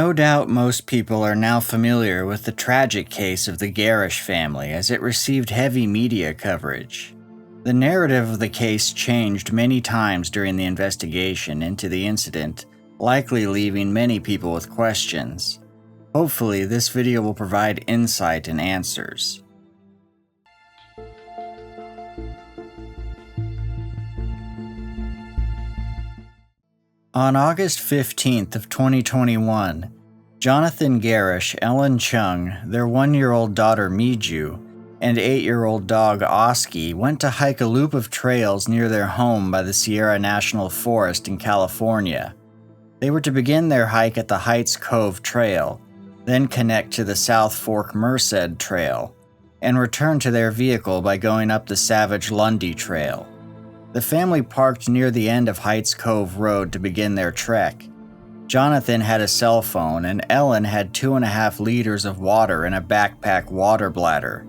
No doubt most people are now familiar with the tragic case of the Garish family as it received heavy media coverage. The narrative of the case changed many times during the investigation into the incident, likely leaving many people with questions. Hopefully, this video will provide insight and answers. On August 15th of 2021, Jonathan Garish, Ellen Chung, their 1-year-old daughter Miju, and 8-year-old dog Oski went to hike a loop of trails near their home by the Sierra National Forest in California. They were to begin their hike at the Heights Cove Trail, then connect to the South Fork Merced Trail, and return to their vehicle by going up the Savage Lundy Trail. The family parked near the end of Heights Cove Road to begin their trek. Jonathan had a cell phone and Ellen had 2.5 liters of water in a backpack water bladder.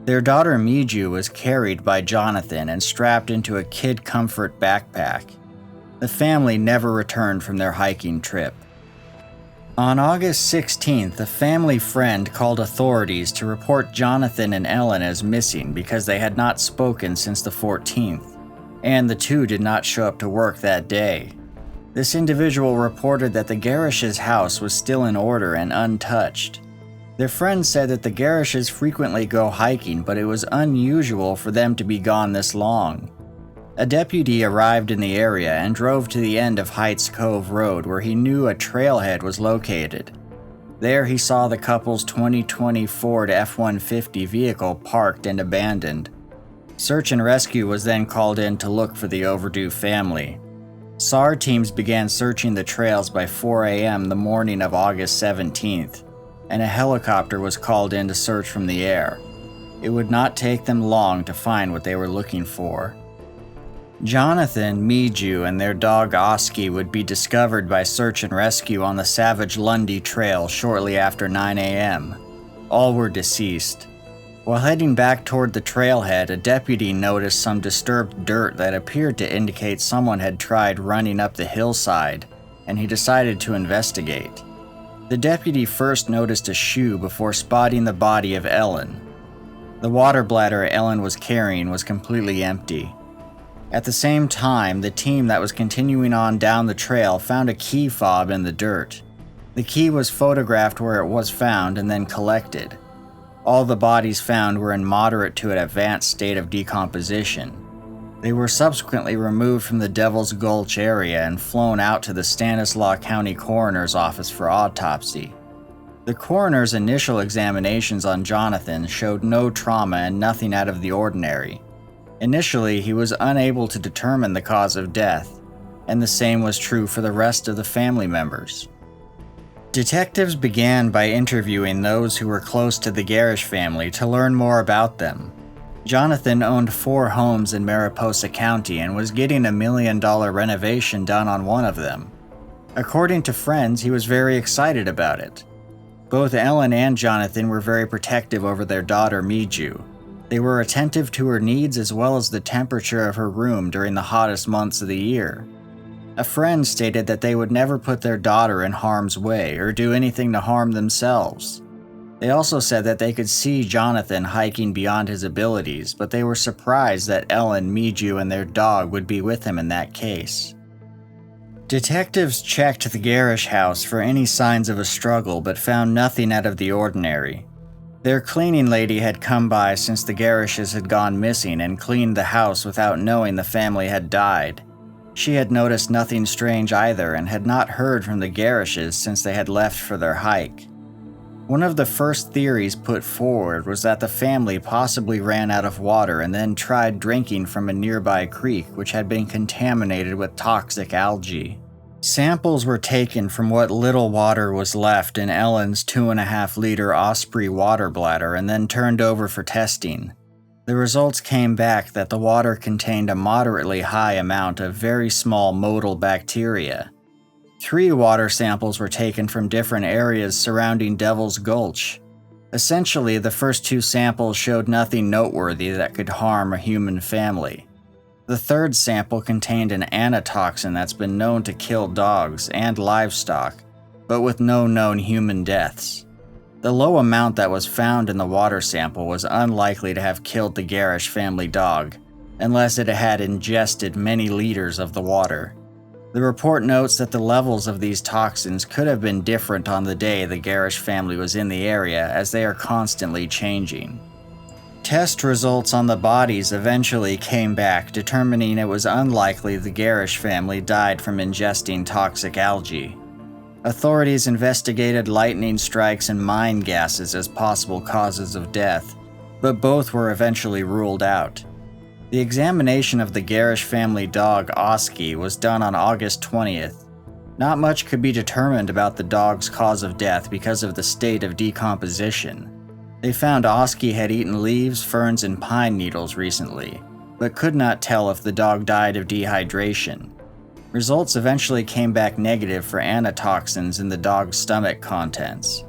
Their daughter Miju was carried by Jonathan and strapped into a Kid Comfort backpack. The family never returned from their hiking trip. On August 16th, a family friend called authorities to report Jonathan and Ellen as missing because they had not spoken since the 14th. And the two did not show up to work that day. This individual reported that the Garish's house was still in order and untouched. Their friend said that the Garishes frequently go hiking, but it was unusual for them to be gone this long. A deputy arrived in the area and drove to the end of Heights Cove Road where he knew a trailhead was located. There he saw the couple's 2020 Ford F-150 vehicle parked and abandoned. Search and rescue was then called in to look for the overdue family. SAR teams began searching the trails by 4 a.m. the morning of August 17th, and a helicopter was called in to search from the air. It would not take them long to find what they were looking for. Jonathan, Miju, and their dog Oski would be discovered by search and rescue on the Savage Lundy Trail shortly after 9 a.m. All were deceased. While heading back toward the trailhead, a deputy noticed some disturbed dirt that appeared to indicate someone had tried running up the hillside, and he decided to investigate. The deputy first noticed a shoe before spotting the body of Ellen. The water bladder Ellen was carrying was completely empty. At the same time, the team that was continuing on down the trail found a key fob in the dirt. The key was photographed where it was found and then collected. All the bodies found were in moderate to an advanced state of decomposition. They were subsequently removed from the Devil's Gulch area and flown out to the Stanislaus County Coroner's Office for autopsy. The coroner's initial examinations on Jonathan showed no trauma and nothing out of the ordinary. Initially, he was unable to determine the cause of death, and the same was true for the rest of the family members. Detectives began by interviewing those who were close to the Garish family to learn more about them. Jonathan owned 4 homes in Mariposa County and was getting a $1 million renovation done on one of them. According to friends, he was very excited about it. Both Ellen and Jonathan were very protective over their daughter Miju. They were attentive to her needs as well as the temperature of her room during the hottest months of the year. A friend stated that they would never put their daughter in harm's way or do anything to harm themselves. They also said that they could see Jonathan hiking beyond his abilities, but they were surprised that Ellen, Miju, and their dog would be with him in that case. Detectives checked the Garish house for any signs of a struggle but found nothing out of the ordinary. Their cleaning lady had come by since the Garishes had gone missing and cleaned the house without knowing the family had died. She had noticed nothing strange either and had not heard from the Garishes since they had left for their hike. One of the first theories put forward was that the family possibly ran out of water and then tried drinking from a nearby creek which had been contaminated with toxic algae. Samples were taken from what little water was left in Ellen's 2.5-liter Osprey water bladder and then turned over for testing. The results came back that the water contained a moderately high amount of very small motile bacteria. 3 water samples were taken from different areas surrounding Devil's Gulch. Essentially, the first 2 samples showed nothing noteworthy that could harm a human family. The 3rd sample contained an anatoxin that's been known to kill dogs and livestock. but with no known human deaths. The low amount that was found in the water sample was unlikely to have killed the Garish family dog, unless it had ingested many liters of the water. The report notes that the levels of these toxins could have been different on the day the Garish family was in the area, as they are constantly changing. Test results on the bodies eventually came back, determining it was unlikely the Garish family died from ingesting toxic algae. Authorities investigated lightning strikes and mine gases as possible causes of death, but both were eventually ruled out. The examination of the Garish family dog, Oski, was done on August 20th. Not much could be determined about the dog's cause of death because of the state of decomposition. They found Oski had eaten leaves, ferns, and pine needles recently, but could not tell if the dog died of dehydration. Results eventually came back negative for anatoxins in the dog's stomach contents.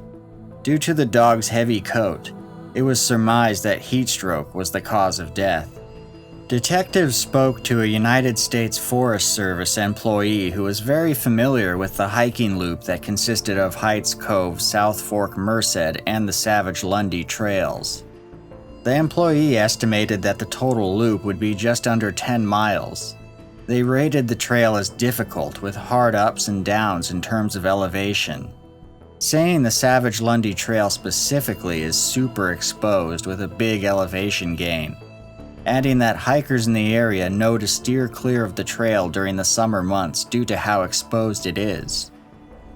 Due to the dog's heavy coat, it was surmised that heat stroke was the cause of death. Detectives spoke to a United States Forest Service employee who was very familiar with the hiking loop that consisted of Heights Cove, South Fork Merced, and the Savage Lundy trails. The employee estimated that the total loop would be just under 10 miles. They rated the trail as difficult, with hard ups and downs in terms of elevation, saying the Savage Lundy Trail specifically is super exposed with a big elevation gain, adding that hikers in the area know to steer clear of the trail during the summer months due to how exposed it is.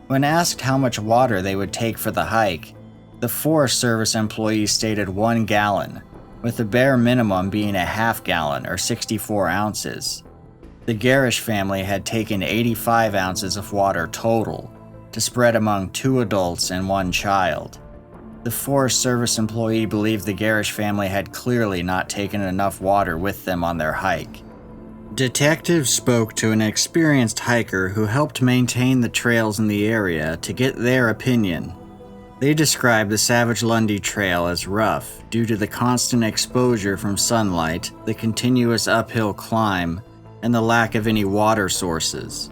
When asked how much water they would take for the hike, the Forest Service employee stated 1 gallon, with the bare minimum being a half gallon or 64 ounces. The Garish family had taken 85 ounces of water total, to spread among 2 adults and 1 child. The Forest Service employee believed the Garish family had clearly not taken enough water with them on their hike. Detectives spoke to an experienced hiker who helped maintain the trails in the area to get their opinion. They described the Savage Lundy Trail as rough due to the constant exposure from sunlight, the continuous uphill climb, and the lack of any water sources.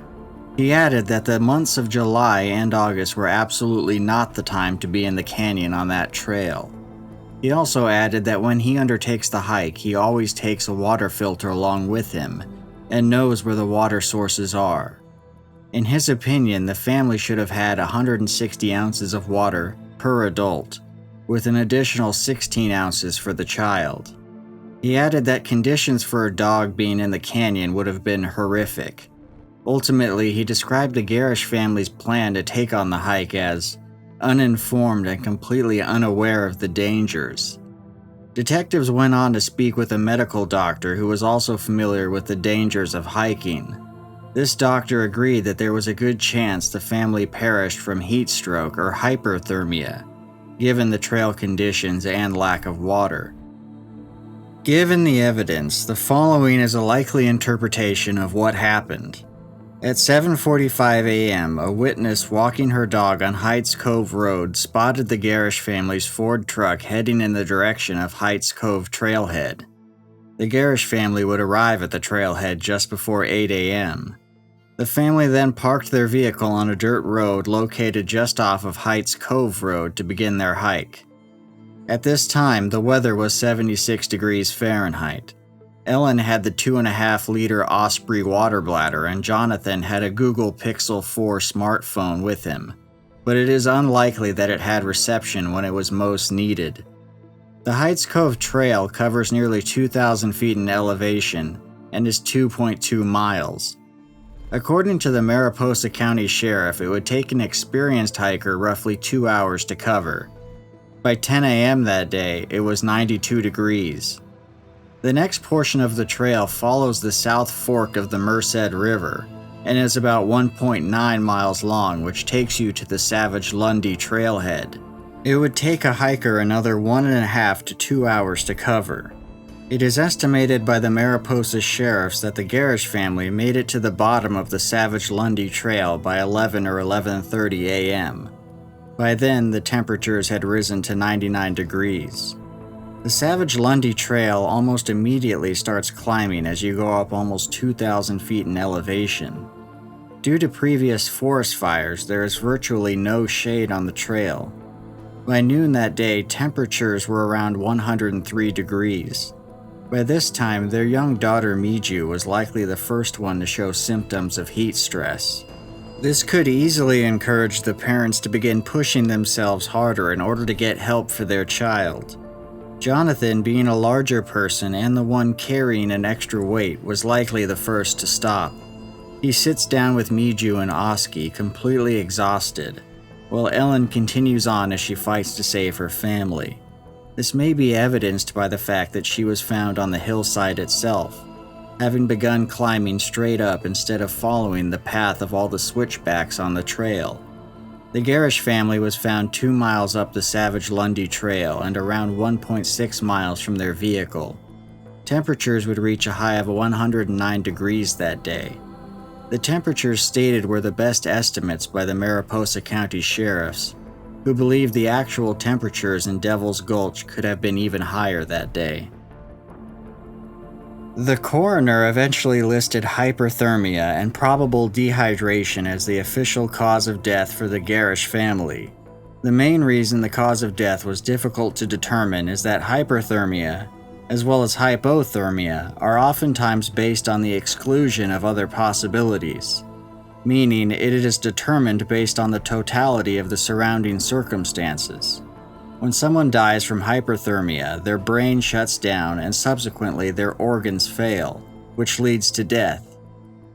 He added that the months of July and August were absolutely not the time to be in the canyon on that trail. He also added that when he undertakes the hike, he always takes a water filter along with him and knows where the water sources are. In his opinion, the family should have had 160 ounces of water per adult, with an additional 16 ounces for the child. He added that conditions for a dog being in the canyon would have been horrific. Ultimately, he described the Garish family's plan to take on the hike as uninformed and completely unaware of the dangers. Detectives went on to speak with a medical doctor who was also familiar with the dangers of hiking. This doctor agreed that there was a good chance the family perished from heat stroke or hyperthermia, given the trail conditions and lack of water. Given the evidence, the following is a likely interpretation of what happened. At 7:45 a.m., a witness walking her dog on Heights Cove Road spotted the Garish family's Ford truck heading in the direction of Heights Cove trailhead. The Garish family would arrive at the trailhead just before 8 a.m. The family then parked their vehicle on a dirt road located just off of Heights Cove Road to begin their hike. At this time, the weather was 76 degrees Fahrenheit. Ellen had the 2.5-liter Osprey water bladder, and Jonathan had a Google Pixel 4 smartphone with him, but it is unlikely that it had reception when it was most needed. The Heights Cove Trail covers nearly 2,000 feet in elevation and is 2.2 miles. According to the Mariposa County Sheriff, it would take an experienced hiker roughly 2 hours to cover. By 10 a.m. that day, it was 92 degrees. The next portion of the trail follows the South Fork of the Merced River and is about 1.9 miles long, which takes you to the Savage Lundy trailhead. It would take a hiker another 1.5 to 2 hours to cover. It is estimated by the Mariposa sheriffs that the Garish family made it to the bottom of the Savage Lundy Trail by 11 or 11:30 a.m. By then, the temperatures had risen to 99 degrees. The Savage Lundy Trail almost immediately starts climbing as you go up almost 2,000 feet in elevation. Due to previous forest fires, there is virtually no shade on the trail. By noon that day, temperatures were around 103 degrees. By this time, their young daughter Miju was likely the first one to show symptoms of heat stress. This could easily encourage the parents to begin pushing themselves harder in order to get help for their child. Jonathan, being a larger person and the one carrying an extra weight, was likely the first to stop. He sits down with Miju and Oski, completely exhausted, while Ellen continues on as she fights to save her family. This may be evidenced by the fact that she was found on the hillside itself, having begun climbing straight up instead of following the path of all the switchbacks on the trail. The Garish family was found 2 miles up the Savage Lundy Trail and around 1.6 miles from their vehicle. Temperatures would reach a high of 109 degrees that day. The temperatures stated were the best estimates by the Mariposa County sheriffs, who believed the actual temperatures in Devil's Gulch could have been even higher that day. The coroner eventually listed hyperthermia and probable dehydration as the official cause of death for the Garish family. The main reason the cause of death was difficult to determine is that hyperthermia, as well as hypothermia, are oftentimes based on the exclusion of other possibilities, meaning it is determined based on the totality of the surrounding circumstances. When someone dies from hyperthermia, their brain shuts down and subsequently their organs fail, which leads to death.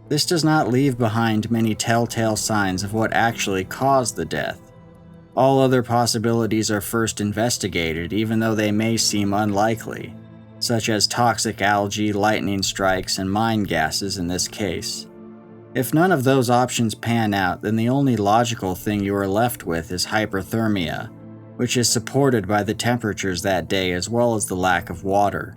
This does not leave behind many telltale signs of what actually caused the death. All other possibilities are first investigated, even though they may seem unlikely, such as toxic algae, lightning strikes, and mine gases in this case. If none of those options pan out, then the only logical thing you are left with is hyperthermia, which is supported by the temperatures that day as well as the lack of water.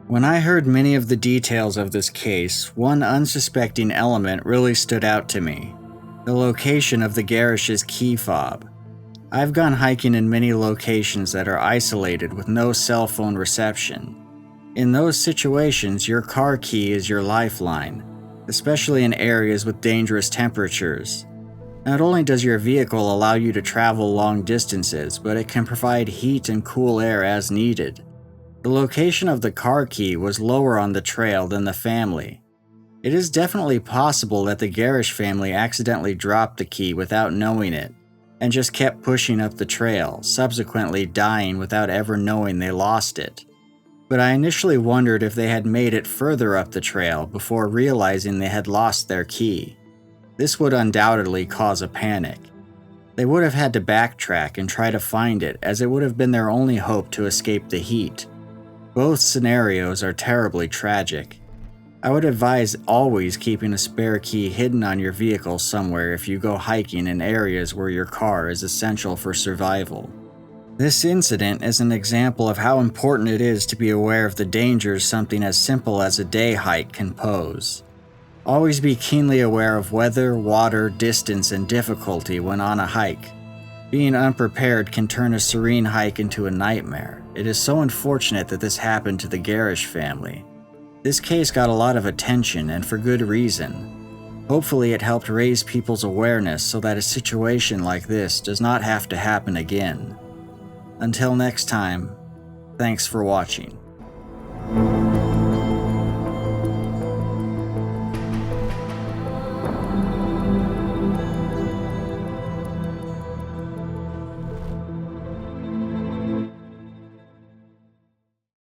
When I heard many of the details of this case, one unsuspecting element really stood out to me: the location of the Garish's key fob. I've gone hiking in many locations that are isolated with no cell phone reception. In those situations, your car key is your lifeline, especially in areas with dangerous temperatures. Not only does your vehicle allow you to travel long distances, but it can provide heat and cool air as needed. The location of the car key was lower on the trail than the family. It is definitely possible that the Garish family accidentally dropped the key without knowing it, and just kept pushing up the trail, subsequently dying without ever knowing they lost it. But I initially wondered if they had made it further up the trail before realizing they had lost their key. This would undoubtedly cause a panic. They would have had to backtrack and try to find it, as it would have been their only hope to escape the heat. Both scenarios are terribly tragic. I would advise always keeping a spare key hidden on your vehicle somewhere if you go hiking in areas where your car is essential for survival. This incident is an example of how important it is to be aware of the dangers something as simple as a day hike can pose. Always be keenly aware of weather, water, distance, and difficulty when on a hike. Being unprepared can turn a serene hike into a nightmare. It is so unfortunate that this happened to the Garish family. This case got a lot of attention, and for good reason. Hopefully it helped raise people's awareness so that a situation like this does not have to happen again. Until next time, thanks for watching.